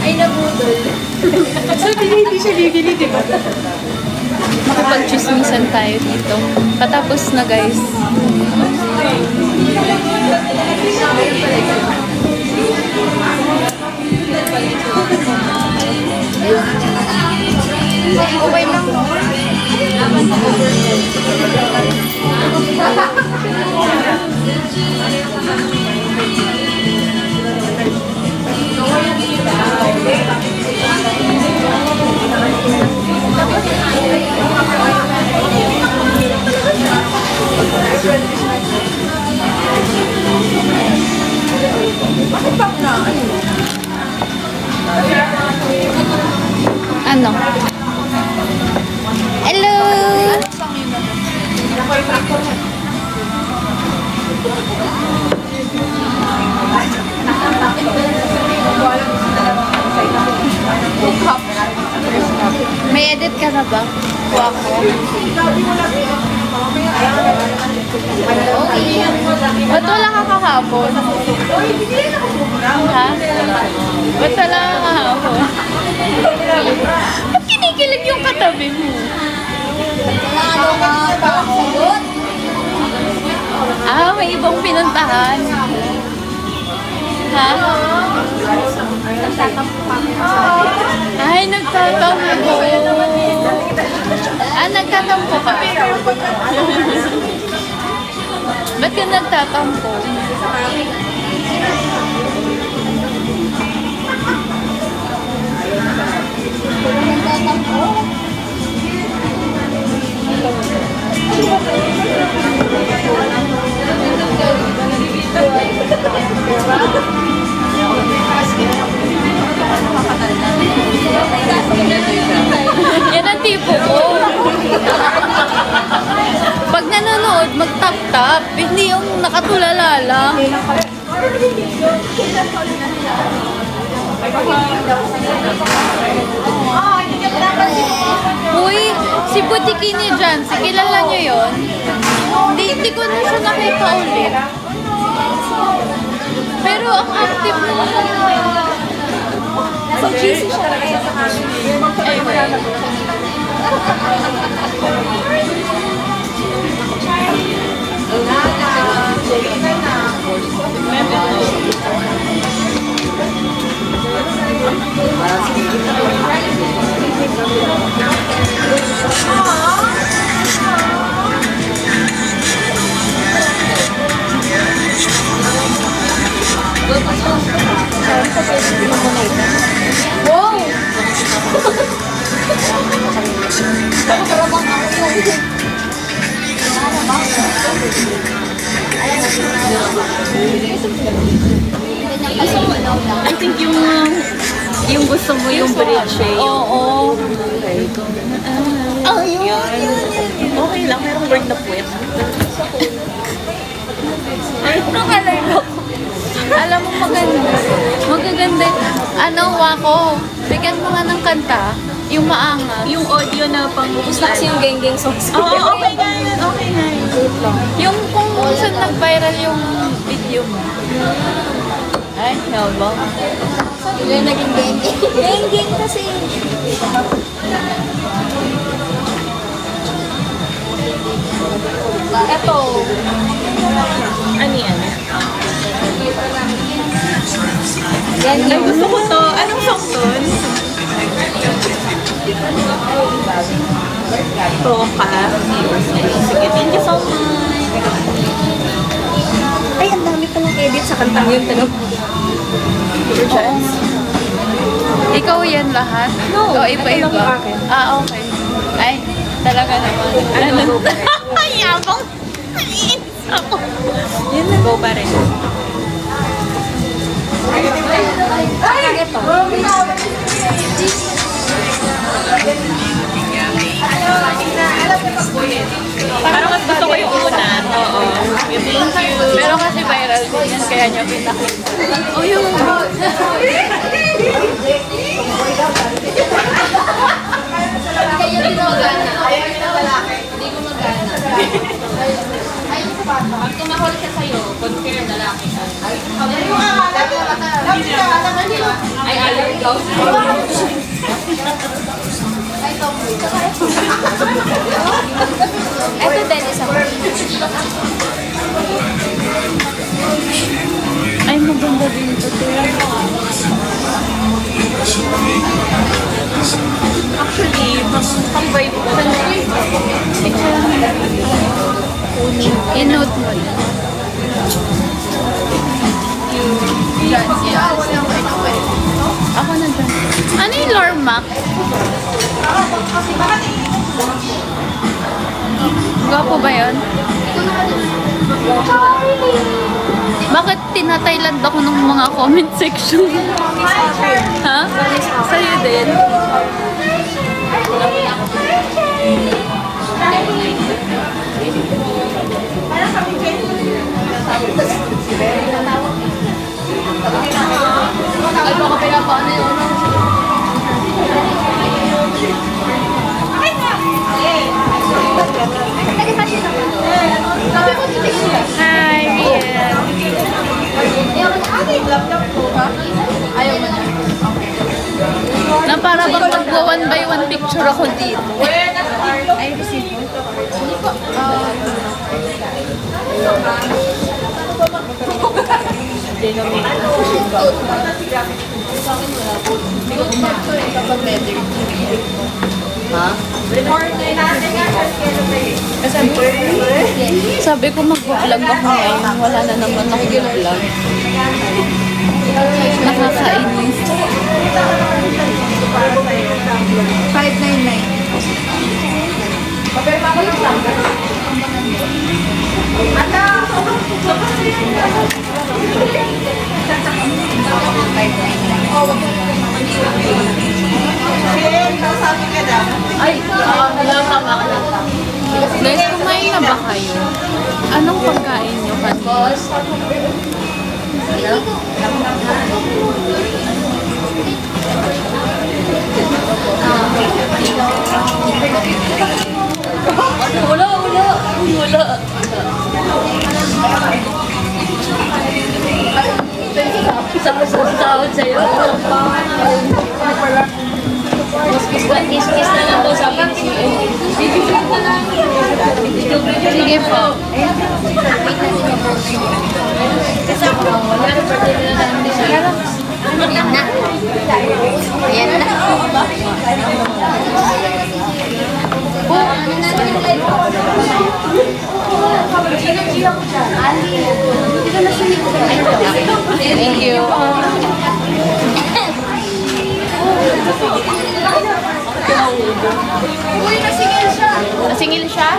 Ay, nabudol. Sabi niya, hindi siya bibili, di ba? Makapag-chismisan tayo dito. Patapos na, guys. Okay lang. Ano? Hello! May edit ka na ba? Wako. Ba't wala ka kahapon? Ha? Ba't wala ka kahapon? Ba't kinikilig yung katabi mo? Ah, may ibang pinuntahan. Ha? Ay, nagtatampo. Ah, nagtatampo ka. Ba't ka nagtatampo? Yan ang tipo ko. Pag nanonood, mag-tap-tap. Hindi yung nakatulala lang. Uy, si Butikini dyan. Kilala niyo yun? Hindi ko na siya nakita ulit. Pero ang active mo. So, cheesy siya. Wow! I think yung gusto mo yung bridge eh. Oo. Oh, yun. Okay lang, merong word na puwet. Ano ka lang ako? Alam mo maganda. Magaganda. Ano, Wako? Bigyan mo nga ng kanta. Yung maangas. Yung audio na pang... Gusto kasi yung geng-geng songs. Oo, okay na yun. Okay na yun. Yung kung saan nag-viral yung video mo. Ay, hello. Hindi naging geng-geng. Geng-geng kasi. Eto. Ano yan? Yan Ay, yun. gusto ko to. Anong song to? Toka. Sige, thank you so much. Ay, ang dami palang edit sa kantang yun. Tanong. Your chance. Ikaw yan lahat? No, O, iba-iba? ito lang yung akin. Ah, okay. Ay, talaga naman. Ano? Ay, yabang. Naiinis ako. Yun na. Go pa rin. Ay, ito. Parang mas gusto ko yung una. Oo. Thank you. Pero kasi viral din yan, kaya niya pinakita. Oh, yun. Hindi ko magana. Hindi ko magana. Pag tumahol siya sa'yo, confirm lalaki ka. Ito din isa ko. Ay, maganda din ito. Actually, mas pang-vibe ko. I-note mo lang. Ako na dyan. Ano yung Lormac? Gwapo ba yun? Bakit tinatayland ako ng mga comment section? Ha? Sa'yo din? Ay, baka pinapaano yun. Hi, Rian. Ayaw mo na. Na para bang magwa one by one picture ako dito. Ay, receive mo. Hindi po. Sabi ko mag-vlog ako ngayon. Wala na naman ako vlog. Nakakainis. 599. Ay, guys, kumain na ba kayo? Anong pagkain nyo kanina? Wala. Sahod sa'yo. Kiss na lang po sa akin. Sige po. Ayan na. Thank you. Uy, nasingil siya. Nasingil siya?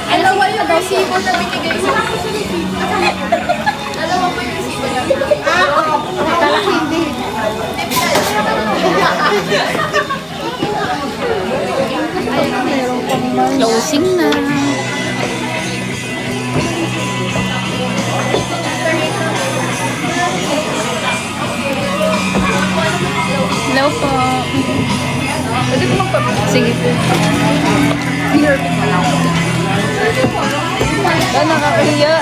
Dalawa yung resibo na binigay sa Dalawa po yung resibo niya. Kala hindi. Closing na. Hello po. Pwede ko magpapagod. Sige po. Pinurpit mo lang. Nakakahiya.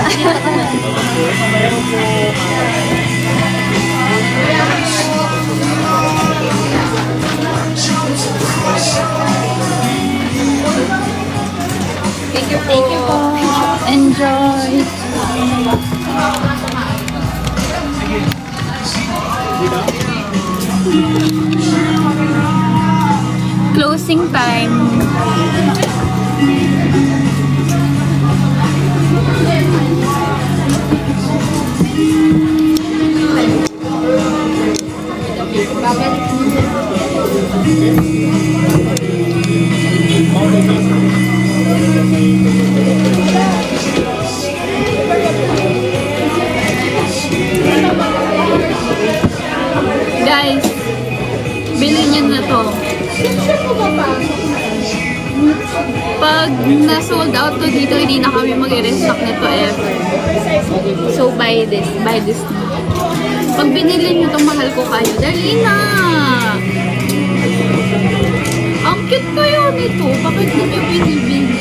Thank you po. Thank you po. Enjoy. Closing time. Guys, bilhin nyo na to. Pag na-sold out to dito, hindi na kami mag-restock nito ever. So, buy this. Buy this na. Pag binili nyo to, mahal ko kayo. Dali na! Ang cute kayo nito. Bakit hindi nyo binibili?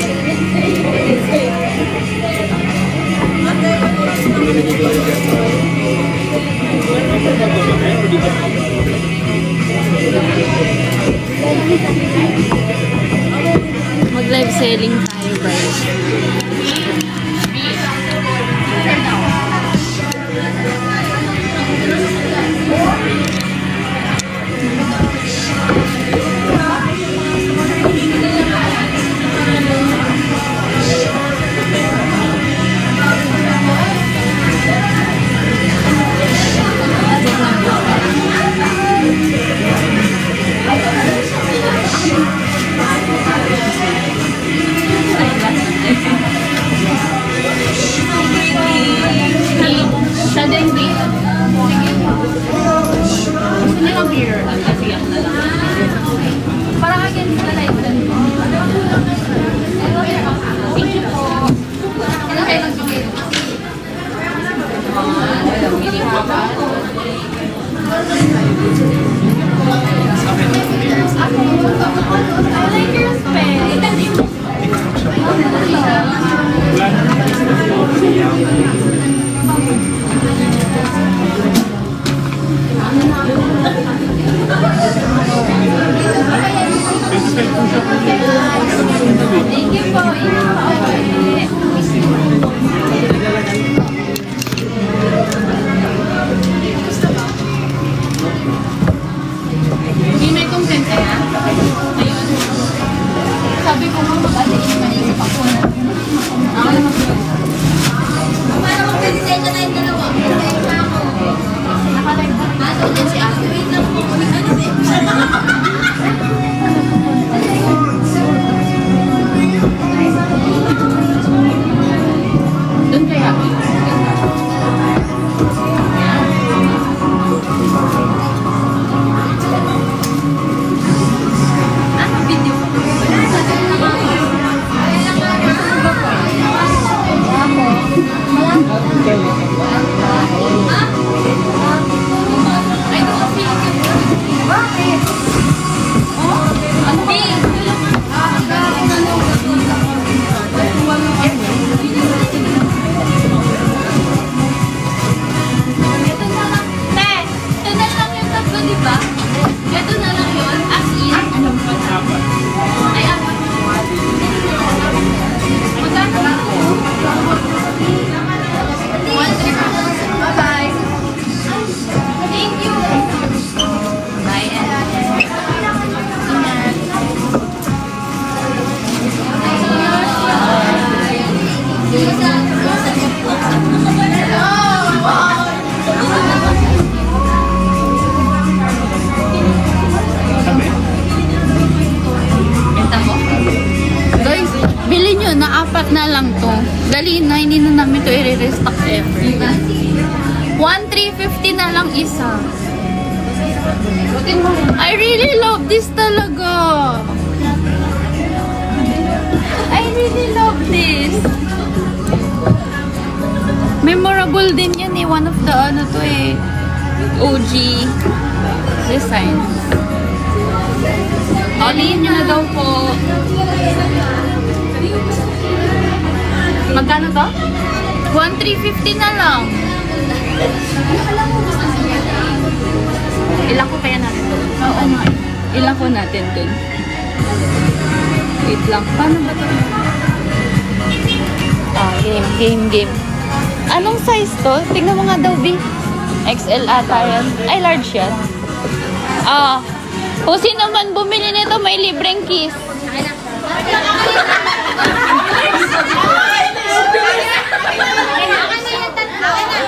Mag-live selling tayo, guys. Sa dengue. Gusto niya ng beer. Nasiyak na lang. Parang against the light. Thank you po. Ano kayo ng beer? I like your spell. Thank you po. Hindi may content kaya? Ayun. Sabi ko mo mag-atiin maisip ako na. Ako na mag-atiin. Paano mag-presensya na yung dalawa? Nakalive ba? Doon si Ate. Wait lang po. Doon kaya? Video. I don't feel good. Bakit? Oh, ante. Ito na lang. Te, ito na lang yung tatlo, di ba? Ito na lang yun. As in. Ay, apat. Magkano lang? 1 Bye-bye. Thank you. Bye, guys, bilhin nyo na 4 na lang to. Dali na, hindi na namin to i-restock every. 1,350 na lang isa. I really love this talaga. I really love this. Memorable din yan eh. One of the ano to eh. OG design. Alihin nyo na daw po. Magkano to? 1,350 na lang. Ilan ko kaya natin dun? Oo nga. Ilan ko natin dun? Wait lang. Paano ba ito? Ah, game. Anong size to? Tignan mo nga daw, B. XL ata yan. Ay, large yan. Ah, kung sino man bumili nito, may libreng kiss.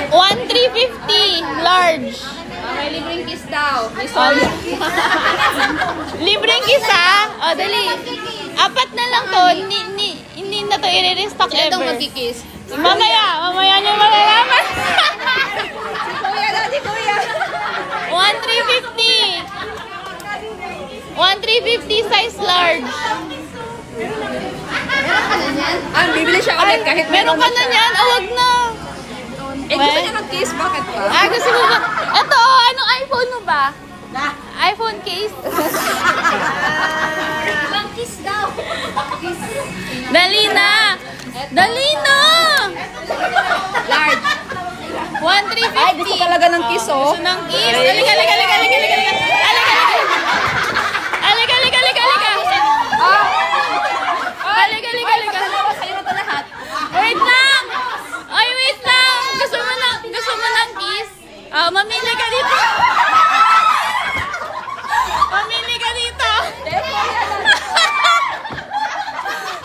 1,350 large. May libreng kiss daw. Libreng kiss ah. O, dali. 4 na lang to. Hindi na to i-restock Sino daw ever. magkikiss? Mamaya nyo malalaman. Kuya daw, di kuya. 1,350. 1,350 size large. Meron ka na niyan? Ah, bibili siya ulit kahit Meron ka na niyan? Wag na. Eh, gusto niya mag-kiss, bakit pa? Gusto mo ba? Ito, anong iPhone mo ba? iPhone case? Ibang kiss daw. Kiss. Dali na! Dali na! Large. 1,350. Ay, gusto talaga ng kiss, oh. Gusto ng kiss. Halika. ka dito! Pamili ka dito!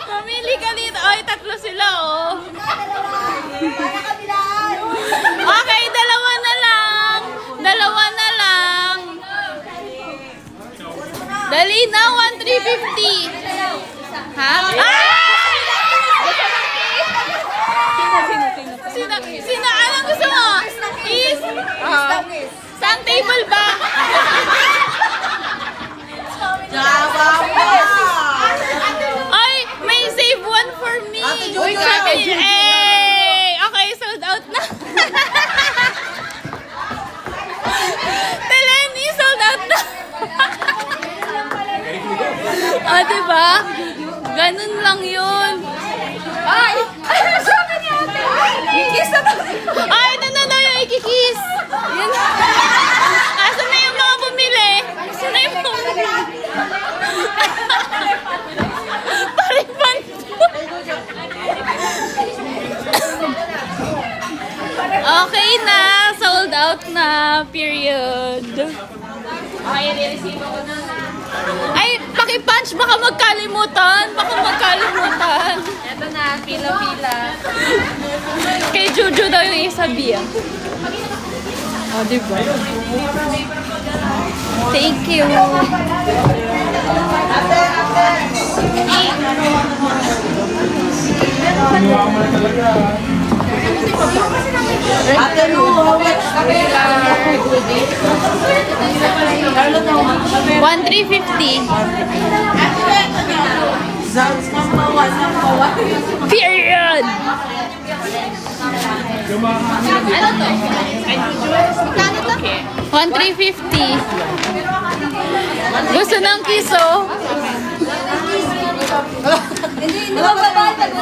Pamili ka dito! Ay, tatlo sila, oh. Okay, dalawa na lang. Dalawa na lang. Dali na, 1,350. Ha? Ay! Sino? Anong gusto mo? Is? Saan table ba? Ay, may save one for me. Uy, hey! Okay, sold out na. Teleni, sold out na. Ah, diba? Ganun lang yun. Ay! Sabi niya ate! Ikis na ay, na yung ikikis. Yan. Asan na yung mga bumili? Asan na yung bumili? Paripan. Okay na. Sold out na. Period. Okay, re-receive ako na. Ay, paki-punch. Baka magkalimutan. Eto na, pila-pila. Kay Juju daw yung isabi, ah. Oh, diba? Thank you. Ate Lu, 1,350. Period. Ano to? Magkano to? 1,350. Gusto ng kiso? Hindi mababatag.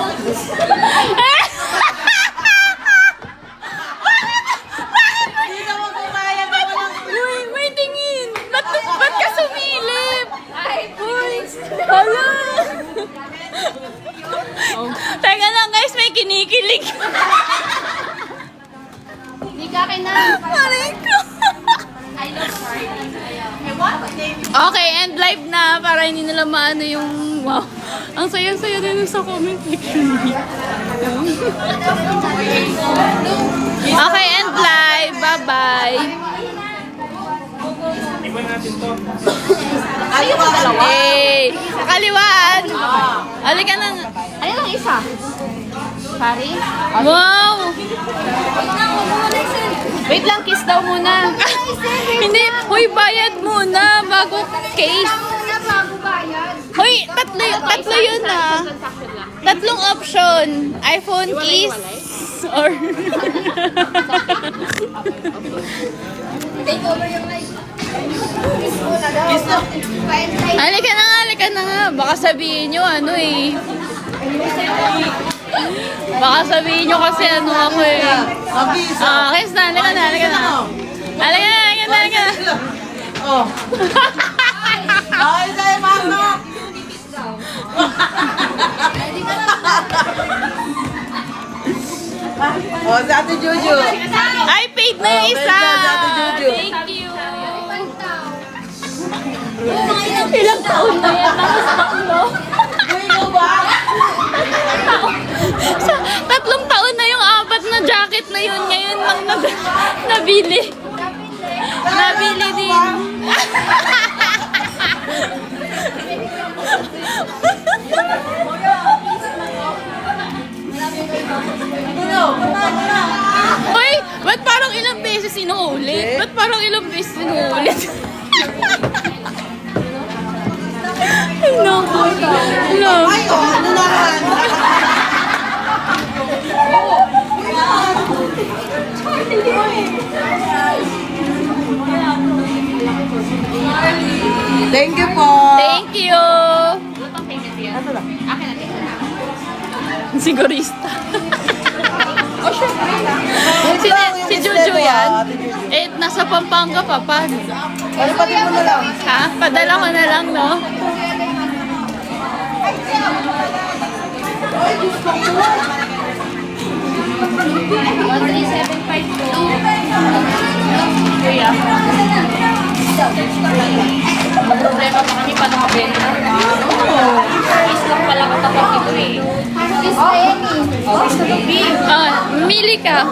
May tingin! Ba't ka sumilip? Uy! Hala! Teka lang guys, may kinikilig. Hindi ka akin na. Maray ko. Okay, and live na para hindi nila maano yung wow. Ang saya-saya din sa comment section. Okay, and live. Bye-bye. Hey! Kaliwaan! Halika na. Ano lang isa? Pari? Wow! Wait lang, kiss daw muna. Hindi, huy, bayad muna bago case. Huy, tatlo yun ah. Tatlong option. iPhone case or... Take over yung mic. Halika na nga. Baka sabihin nyo ano eh. Baka sabihin nyo kasi ano ako eh. Kiss na, halika na. Halika na. Oh. Ay, tayo mama. Oh, si Ate Juju. Ay, paid na yung isa. Si Ate Juju. Thank you. Ilang taon na yan? Tapos tatlo. Uy, mo ba? Tatlong taon na yung apat na jacket na yun. Ngayon lang nabili. Nabili din. Uy, ba't parang ilang beses inuulit? Ba't parang ilang beses inuulit? Ay, naku. Hello. Ay, oh, ano naman? Thank you po. Thank you. Sigurista. si Jojo yan. Eh, nasa Pampanga pa. Paano? Ano pati mo na lang? Ha? Padala ko na lang, no? Kuya. Problema pa kami paano mabenta. Is lang pala katapat ito eh. Kiss na yan eh. Mili ka.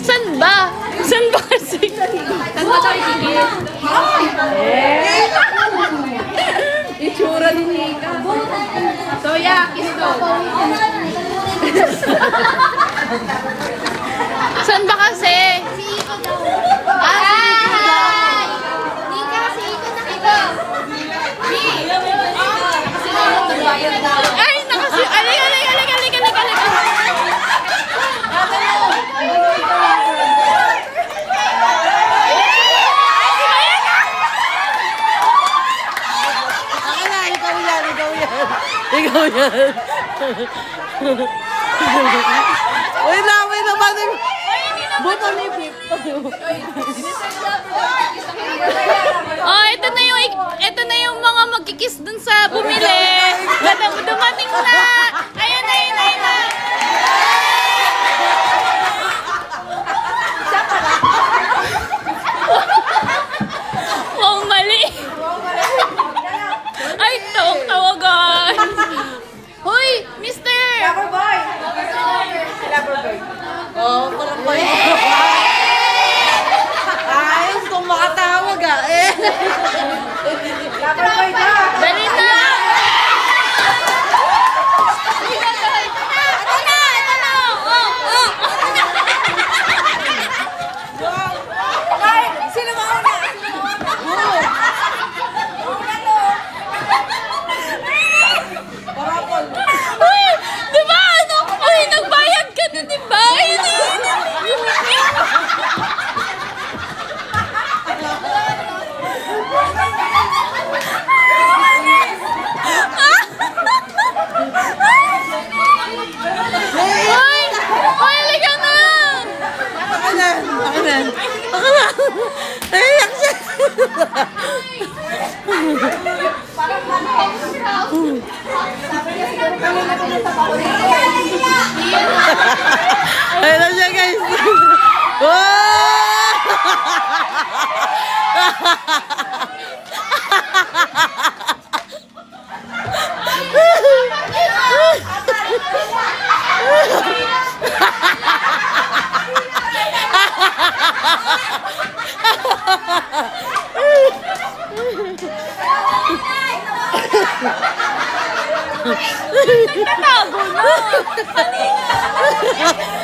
San ba? San ba kasi? San ba tayo sigil? Itsura ni Nika. So yeah, kiss daw. San ba kasi? Si Iko daw. Ay! Nika, si Iko na kita. Ay, nakasi... Alika. Akin na, ikaw yan. Ikaw yan. Wait lang, paano yung... Buto ni Pip. Oh, ito na yung mga magkikiss dun sa bumili. Dumating na. Ayun na. Oh, mali. Ay, tawag-tawag guys. Hoy, mister. Oh, parang pa yun. Ayos kung makatawag ah. Dali na. Ito na. Oh. Sino ba una? Parapol. Uy, di ba ano? Uy, nagbayad ka na, di ba? Uy, halika na. Akin na. Naiyak siya. Ayun na siya guys. Tatago na.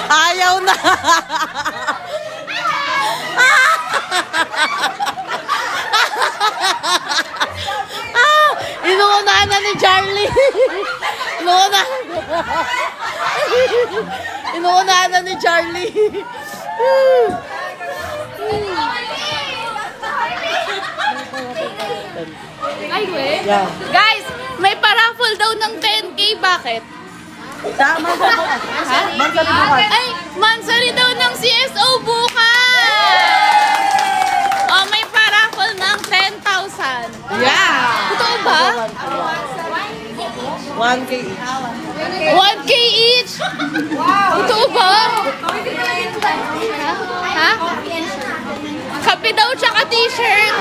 Ayaw na. Inuunahan na ni Charlie. Inuunahan na ni Charlie. Ay, wait. Yeah. Guys, may paraffle daw ng 10K. Bakit? Tama sa bukas. Mansari bukas. Ay, mansari daw ng CSO bukas! Oh, may paraffle ng 10,000. Yeah. Totoo ba? 1K each. 1K each? Totoo ba? Ha? Kape daw tsaka t-shirt.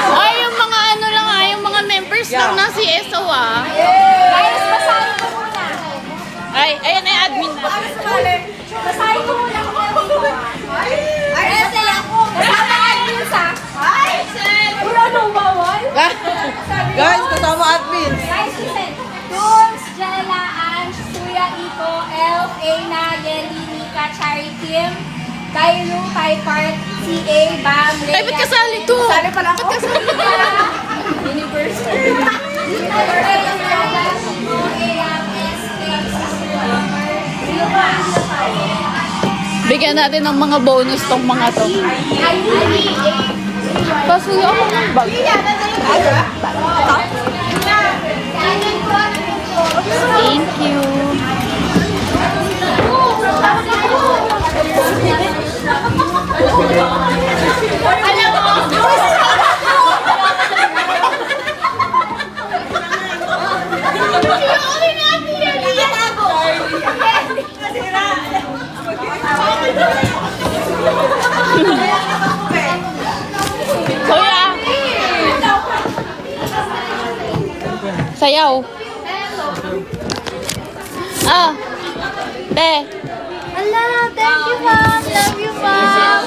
Ay, yung mga ano lang yung mga members lang ng CSO Guys, basahin ko muna. Ay, ayan na yung admin na. Basahin ko muna kung ano dito. Kasi ako. Kasama admin sa. Ay! Wala nang bawal. Guys, kasama admin. Guys, listen. Toons, Jella, Ange, Suya, Iko, Elf, Aina, Yeli, Nika, Chari, Kim, Kairu, Typart, CA, Bam, Rhea. Ay, ba't kasali to? Kasali pala ako. Ba't kasali ka? Universe. Bigyan natin ng mga bonus tong mga to. Pasuyo ako ng bag. Thank you. Alam mo, Kuya! Sayaw. Ah. Te. Ala, thank you, ma'am. Love you, ma'am.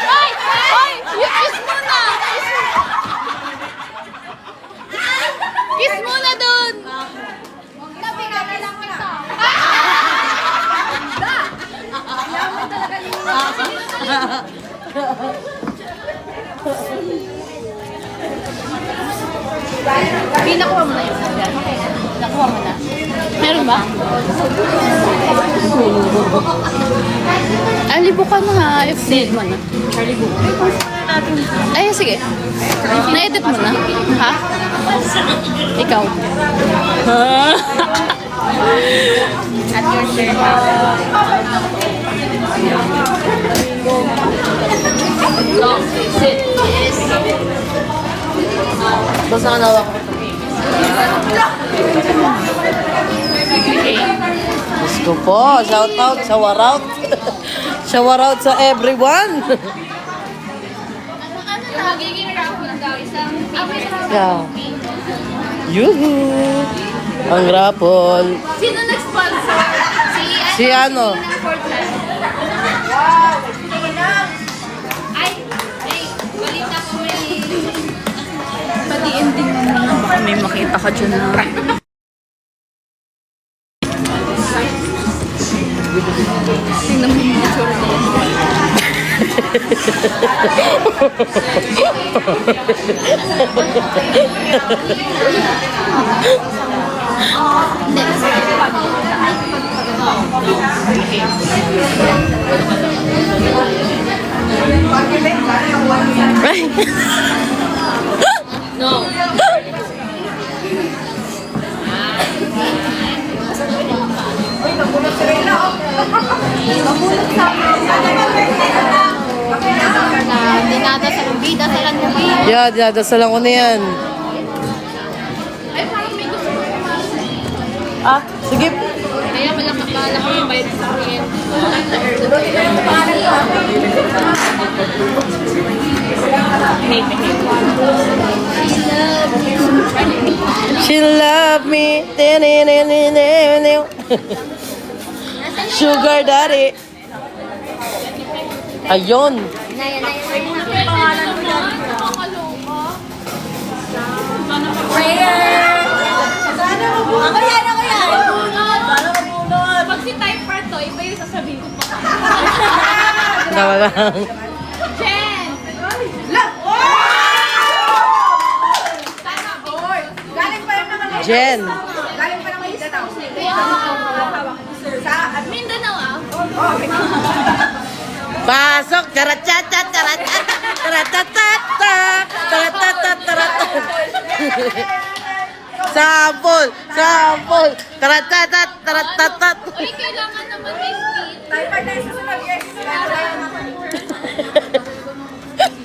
Ay! Ay! You kiss muna! Kiss muna dun! Nakuha mo na yun. Nakuha mo na. Meron ba? Alibo ka na ha. If mo na. Ay, sige. Na-edit mo na? Ha? Ikaw? At your share. Sit. Basta ka nawa ko. Diyos ko po. Shout out. Shower out. Shower out sa everyone. Magiging raffle daw. Isang Yeah. Yuhu. Ang rapol. Sino nag-sponsor? Si ano? Ay, balik na po Pati ending mo na. Baka may makita ka dyan na. Tingnan mo yung picture mo. No. Dinada sa bida sa kanila. Yeah, dasalan ko na yan. Ay, parang may gusto ko. Ah, sige. Kaya malaki yung bayad sa kuryente. She love me. Sugar daddy. Ayun. Pag si type part to, iba yung sasabihin ko pa. Tama lang. Jen! Jen. Mindanao ah. Pasok. Charachat. Charachat. Taratata. Taratata. Sampol. Sampol. Charachat. Taratata. Uy, kailangan naman may speed.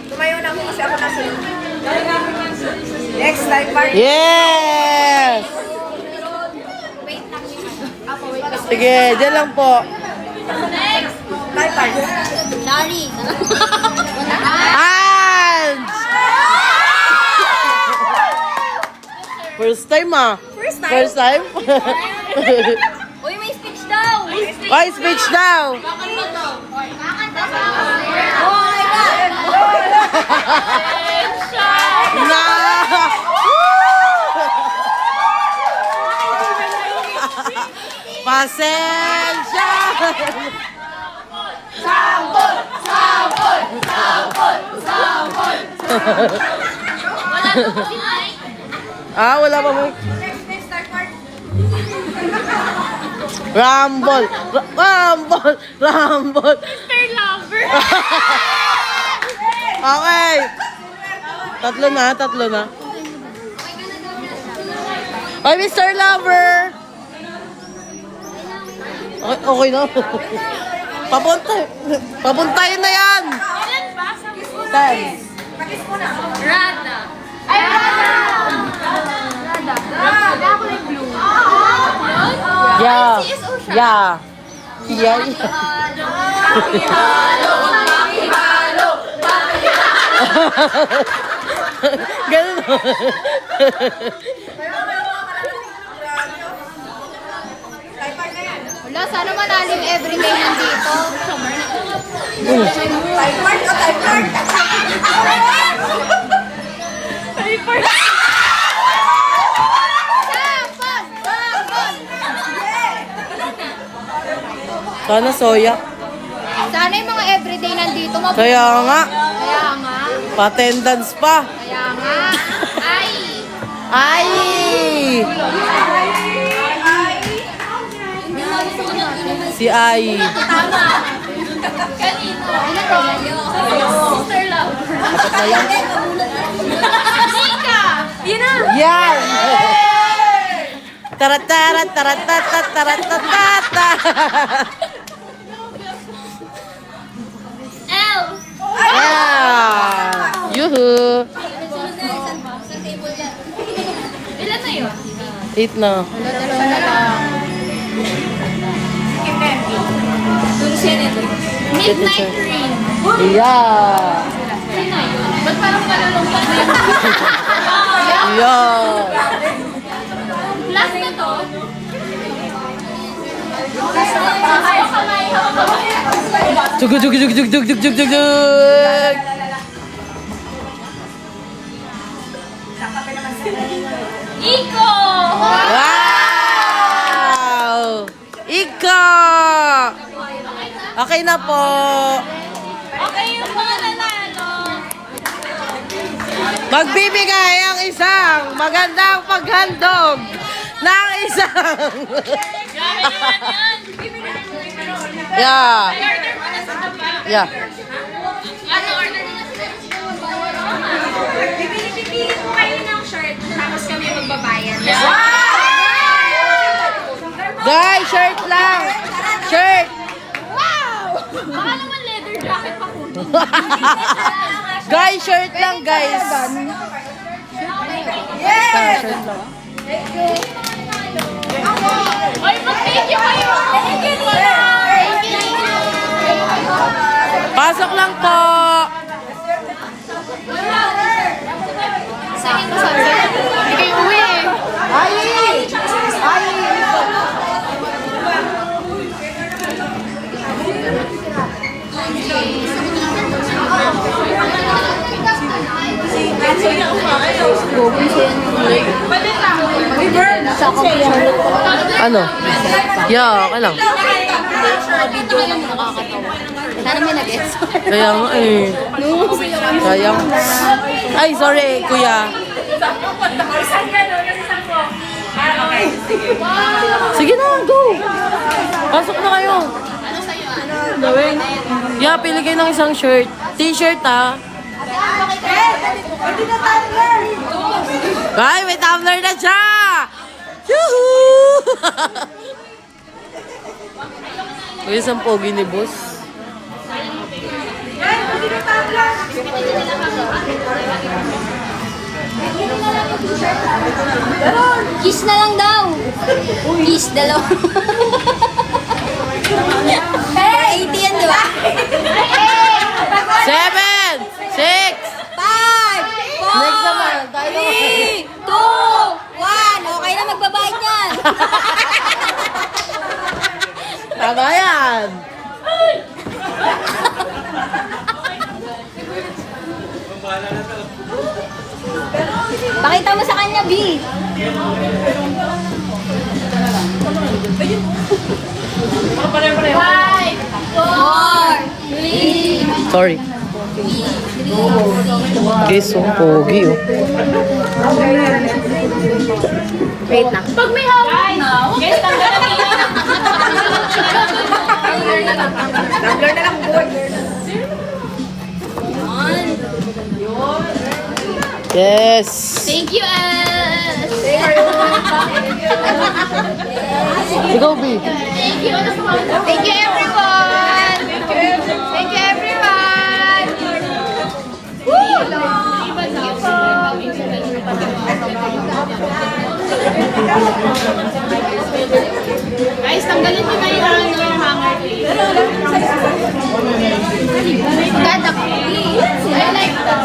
Tumayo na ako kasi ako nasunod. Next time, part. Yes. Sige, dyan lang po. Time, part. Sorry. Ange! First time ah. First time? First time? Uy, may speech daw. Ay, speech daw. Oh my God. Na! Pasensya! Ah, wala pa mo. Next time, part. Rumble! Rumble! Rumble! Mr. Lover. Okay. Tatlo na. Ay, Mr. Lover! Okay na. Papunta. Papuntayin na yan. 10. Rada. Ay, Rada ako yung blue. Yeah. Yeah. Yeah. Ganun. Wala, sana malalim everyday nandito. Sana soya. Sana yung mga everyday nandito mabuhay. Kaya nga. Kaya nga. Pa-attendance pa. Kaya nga. Ay! Ay! Si Ay. Ano to? Sister love. Apat na yan. Mika! Yun na! Yan! Taratara, taratata, taratatata. L! Yeah! Yuhu! Ilan na yun? 8 na. Dalawa na lang. Midnight Rain. Yeah! Yun na yun. Ba't parang malulungkot na yun? Yeah! Last na to. Hawak kamay, hawak kamay. Jug jug jug jug jug jug jug jug jug. Iko! Wow! Ika! Okay na po. Okay yung mga nanalo. Magbibigay ang isang magandang paghandog ng isang. Grabe naman yan. Yeah. I-order mo na sa taba. Yeah. Ano order nila sila? Pipili po kayo ng shirt, tapos kami magbabayad. Guys, shirt lang. Shirt. Baka naman leather jacket pa po. Guys, shirt lang, guys. Shirt lang. Oy, mag-thank you kayo. Thank you, Nina. Pasok lang po. Sa'yo mo sabi. Hindi kayo uwi eh. Ano? Yeah, okay lang. Sana may nag-guess. Kaya nga eh. Kaya nga. Ay, sorry, kuya. Sige na, go. Pasok na kayo. Yeah, pili kayo ng isang shirt. T-shirt ah. Ay, may tumbler na siya! Yuhuu! Uy, isang pogi ni boss. Kiss na lang daw. Kiss, dalawa. Hey! 80 yan, di ba? 7, 6, 5, 4, next naman. Tayo 3, 2, 1. Okay na magbabayad yan. Tama yan. Pakita mo sa kanya, B. Five, 4, 3, Sorry. Guys, so pogi oh. wait na. Pag may hawak na, guys, tanggal na tingin. Yes. Thank you, S. Ikaw, B. Thank Thank you, everyone! Thank you, everyone! Guys, tanggalin niyo na yung hanger. Maganda ko. I like that.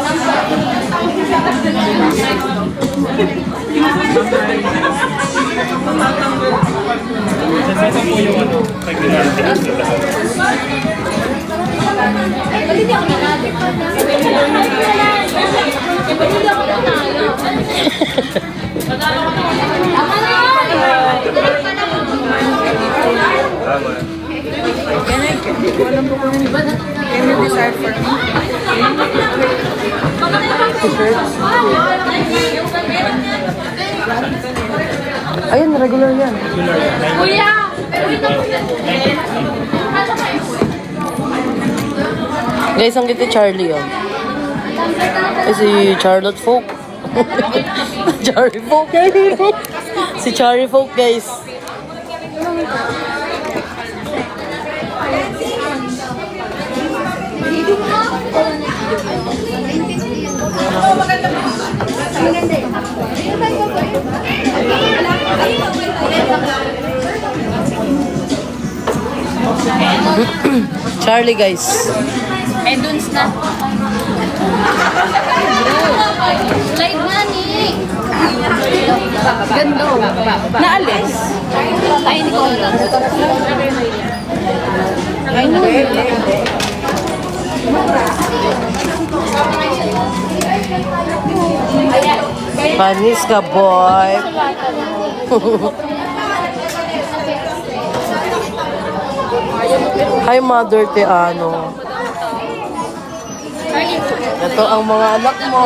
Ayun, regular yan. Kuya! Guys, ang kita Charlie yun. Ay, si Charlotte Folk. Charlie Folk. Si Charlie Folk, guys. Charlie, guys. Eh, duns na. Slide nga ni. Ganda. Naalis? Ay, hindi ko alam. Ay, Panis ka, boy. Hi, Mother Teano. Ito ang mga anak mo.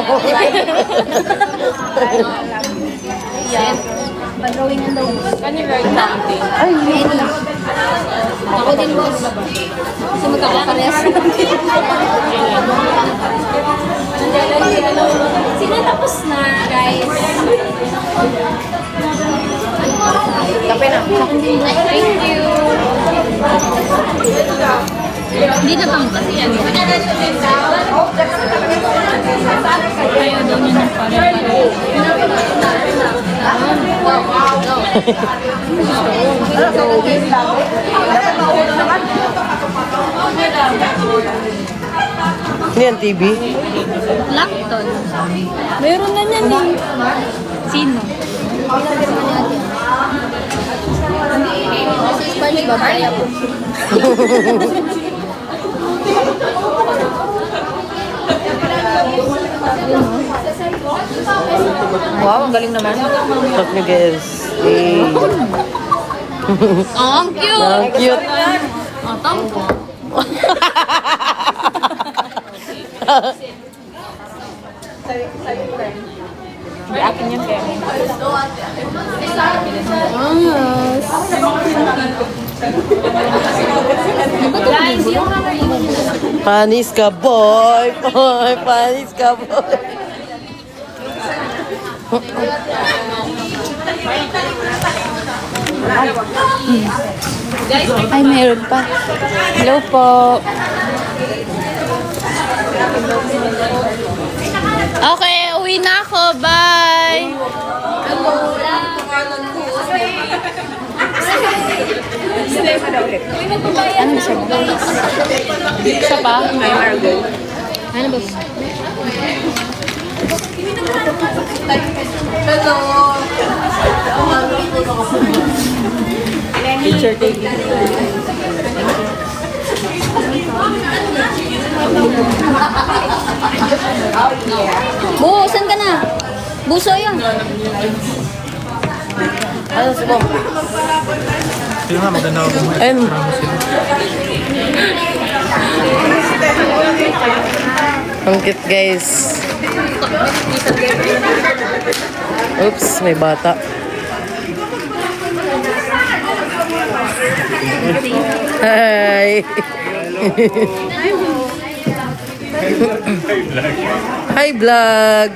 yan. Pag-drawing ang daw. Kani right something. Ay, Ako din, boss. Kasi magkakaparehas. Sinatapos na, guys. Kape na. Thank you. Hindi na bang kasi yan. Ayaw daw niya ng Hindi yan, TV. Lacton. Meron na niyan eh. Sino? SpongeBob, kaya po. Wow, ang galing naman. Talk nyo, guys. Hey. Oh, ang cute! Ang cute. Oh, tampo. Hindi akin yan kaya. Guys, yung hammer yun. Panis ka, boy. Boy, panis ka, boy. Ay, meron pa. Hello po. Okay, uwi na ako. Bye! Ano siya? Isa pa? Ano ba? Picture taking. Bu, saan ka na? Buso yun. Ano si mo? Sino nga maganda ako mo? Ayun. Ang cute, guys. Oops, may bata. Hi. Hi, vlog.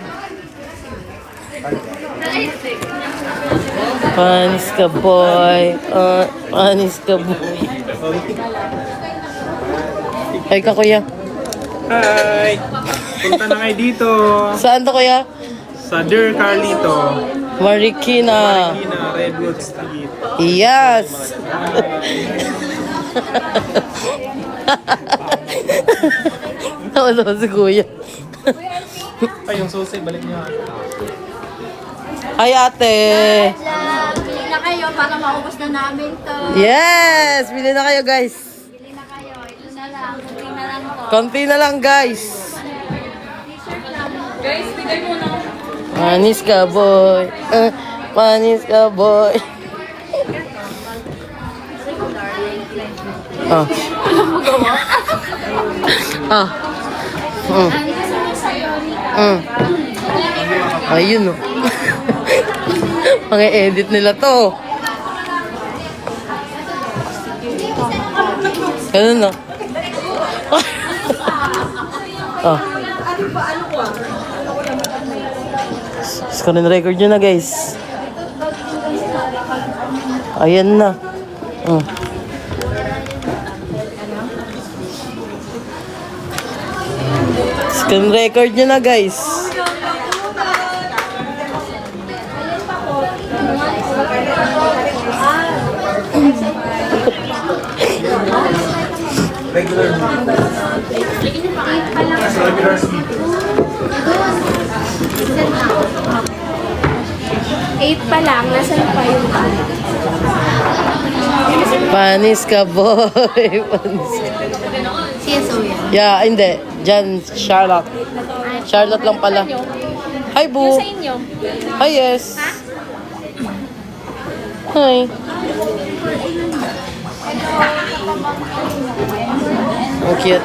Panis ka, boy. Panis ka, boy. Ay ka, kuya. Hi! Punta na kayo dito. Saan to, kuya? Sa Dear Carlito. Marikina. Marikina, Redwood Street. Yes! Tawa si kuya. Ay, yung susi, balik niyo. Ay, ate. Bili na kayo para maubos na namin to. Yes! Bili na kayo, guys. Bili na kayo. Ito na lang. Kunti na lang to. Konti na lang, guys. Panis ka, boy. Panis ka, boy. Ah. Ah. Ayun, oh. Mga edit nila to. Ganun, no? Ah. Screen record nyo na, guys. Ayan na. Screen record nyo na, guys. Regular seat. 8 pa lang. Nasaan pa yung Panis ka, boy. Panis ka. CSO yan. Yeah, hindi. Diyan, Charlotte. Charlotte lang pala. Hi, Boo. sa inyo? Hi, yes. Hi. Oh, cute.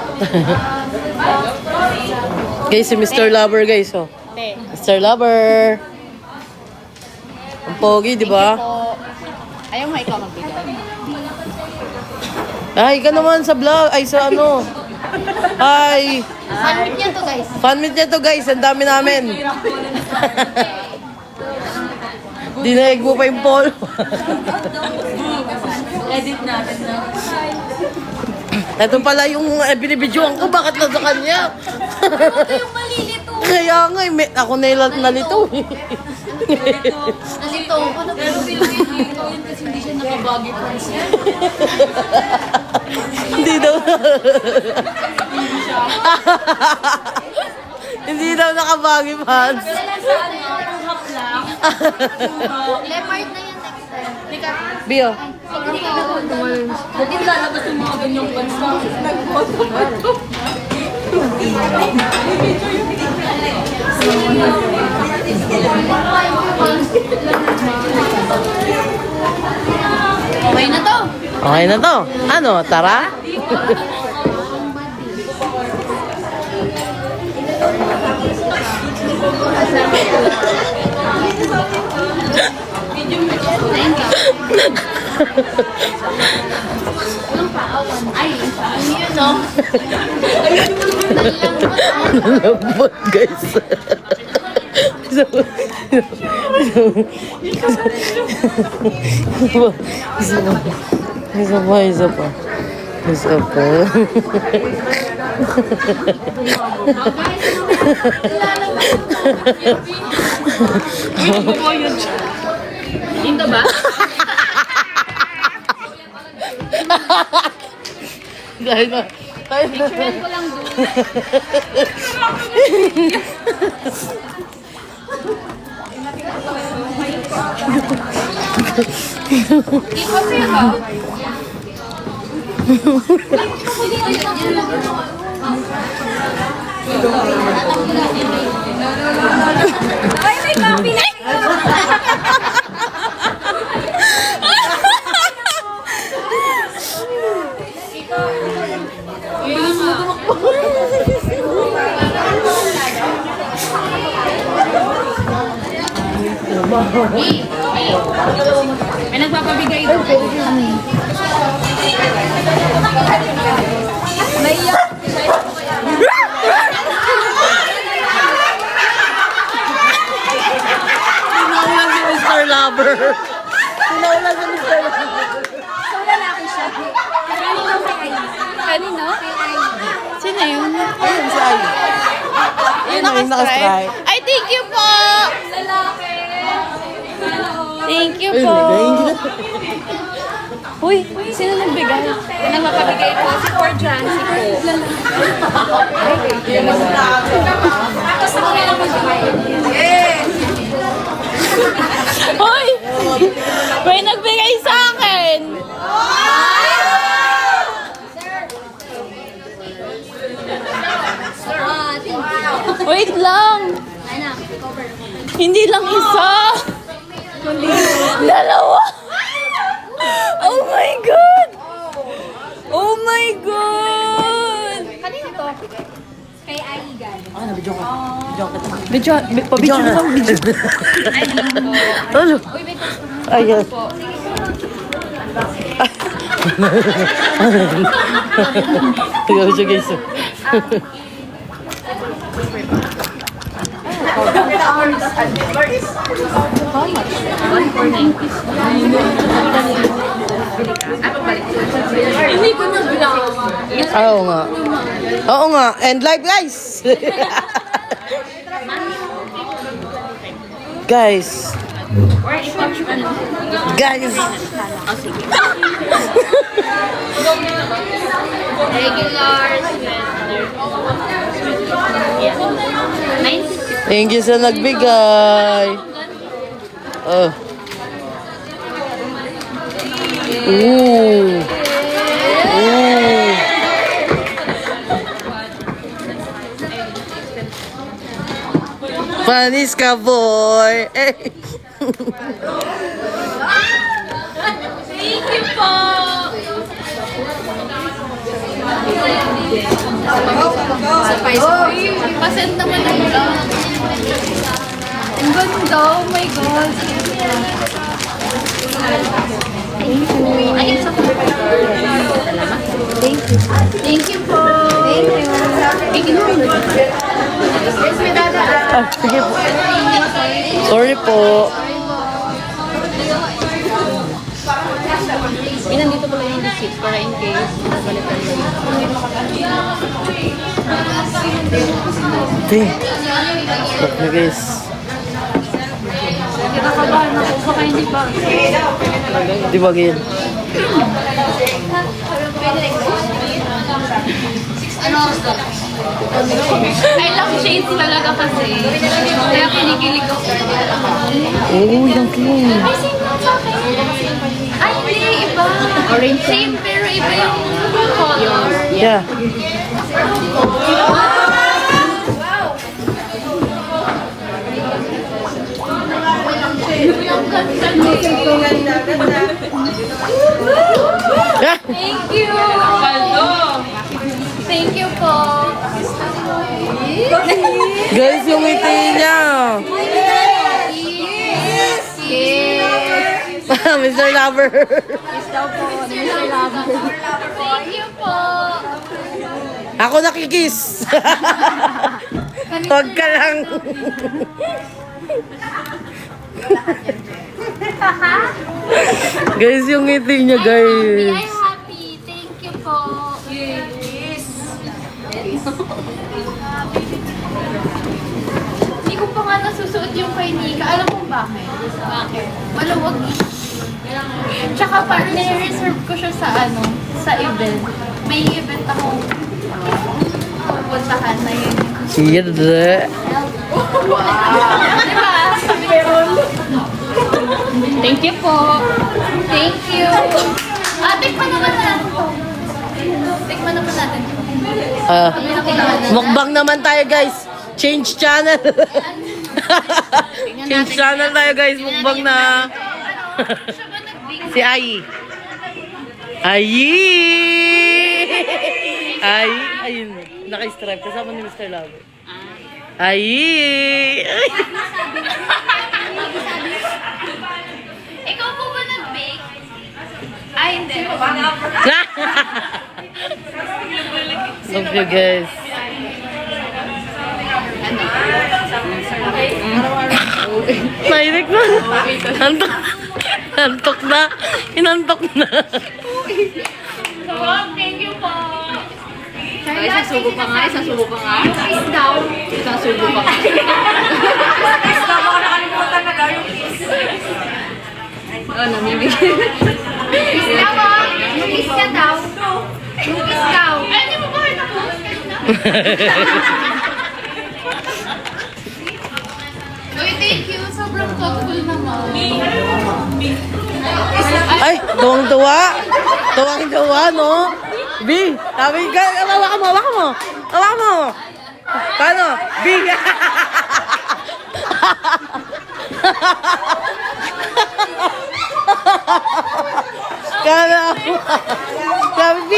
Guys, si Mr. Lover, guys, oh. Mr. Lover. Ang pogi, di ba? Ayaw mo ikaw magbigay. Ay, ka naman sa vlog. Ay, sa ano. Hi. Fan niya to guys. Fan meet niya to, guys. Ang dami namin. Dinaig mo pa yung polo. Edit natin na. Ito pala yung binibidyoan ko. Bakit na sa kanya? Yung malilito. Kaya nga, ako nalito. Nalito ko na pero Dito yun kasi hindi siya nakabagi pants niya. Hindi daw. Hindi daw nakabagi pants. Tuhap lang. leopard na yan next time. Bio. Huwag mo lalabas yung mga ganyang pants na. Nag-photo. Okay na to. Okay na to. Ano, tara? Ay, ano yun no? Lambot, guys. Isa pa. Ito ba? Dahil na. Picturean ko lang doon. Ikaw sa'yo ba? Ay, may copy na. May nagpapabigay doon. Wala Sino yun? Ayun, si Ay. Yung Ayun, naka-stripe? Ay, thank you po! Thank you po! Uy, sino nagbigay? Nagpapabigay po si Fort Jancy po. Uy! May nagbigay sa akin! Wait lang! Hindi lang isa! Dalawa! Oh my God! Oh my God! Kanina to? Kay Aigan. Video, pabidyo na lang, video. Ano? Ayan. Tignan siya guys. Hindi ko na vlog. Oo nga. Oo nga. And live guys. Guys. Guys. Thank you sa nagbigay. Oh. Ooh. Ooh. Panis ka, boy. Eh. Thank you po! Pasend naman ang vlog. Ang ganda, oh my God. Ay, isa po. Thank you. Thank you po. Thank you. Thank you. Ah, sige po. Sorry po. Nandito pala yung receipt para in case nabalitan mo. Hey. Stop na guys. Kinakabahan ako, baka hindi ba? Di ba ganyan? I love shades talaga kasi. Kaya kinikilig ako. Oh, yung cute. Ay, same lang sa akin. Ay, hindi, iba. Orange. Same, pero iba yung color. Yeah. Thank you! Thank you po! Guys, yung ngiti niya. Mr. Lover. Thank you po! Ako nakikis. Huwag ka lang. Guys, yung ngiti niya, I'm guys. happy. Thank you po. Yes. Hindi ko pa nga nasusuot yung kay Nika. Alam mo bakit? Bakit? Maluwag. Tsaka parang nire-reserve ko siya sa sa event. May event akong pupuntahan na yun. Iya, dede. Diba? Thank you po. Thank you. Tikman naman natin to. Tikman naman natin to. Mukbang naman tayo, guys. Change channel. Change channel tayo, guys. Mukbang na. Si Ai. Ai! Ai! Ayun. Naka-stripe. Kasama ni Mr. Love. Ai! Ikaw po ba nag-bake? Ay, hindi. Love you, guys. Nairik na. Antok. Antok na. Inantok na. Thank you po. Isang subo pa nga, isang subo pa nga. Kiss daw. Isang subo pa nga. Kiss daw. Baka nakalimutan na daw yung kiss. Oh, namimigay. Kiss daw ah. Yung kiss ka daw. Yung kiss daw. Ay, hindi mo ba rin ako? Uy, thank you. Sobrang thoughtful naman. Ay, tuwang-tuwa. Tuwang-tuwa, no? B, sabi ka, hawakan mo, hawakan mo. Hawakan mo. Paano? B. Kala mo. Sabi, B,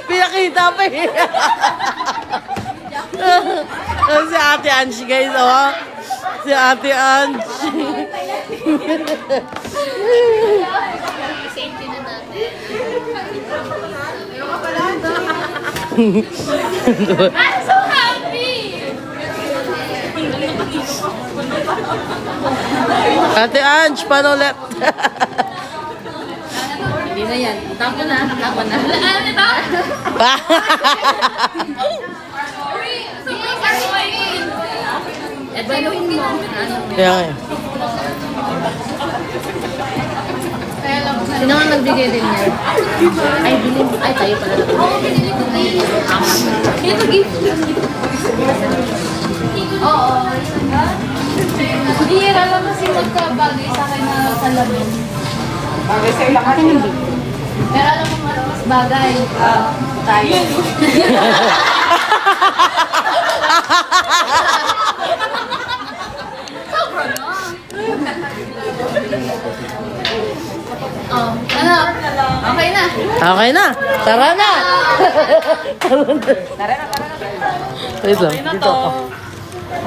pinakita pa eh. Si Ate Ange, guys, oh. Si Ate Ange. Safety na natin. I'm so happy! Ate Ange, paano ulit? Hindi na yan. Tapo na. Tapo na. Ano ito? Sobrang sasawain. Ito yung hindi namin. Kaya nga. Sino nga nagbigay din yan? Ay, bilhin. Ay, tayo pala na. Oo, binili ko din. Ito, gift. Oo. Bihira lang kasi magkabagay sa akin na salamin. Bagay sa ilang akin yung gift. Pero alam mo mas bagay. Tayo. Sobra na. Oh, ano? Okay na. Okay na. Tara na. Wait lang. Dito ako.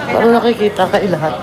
Para nakikita kayo lahat.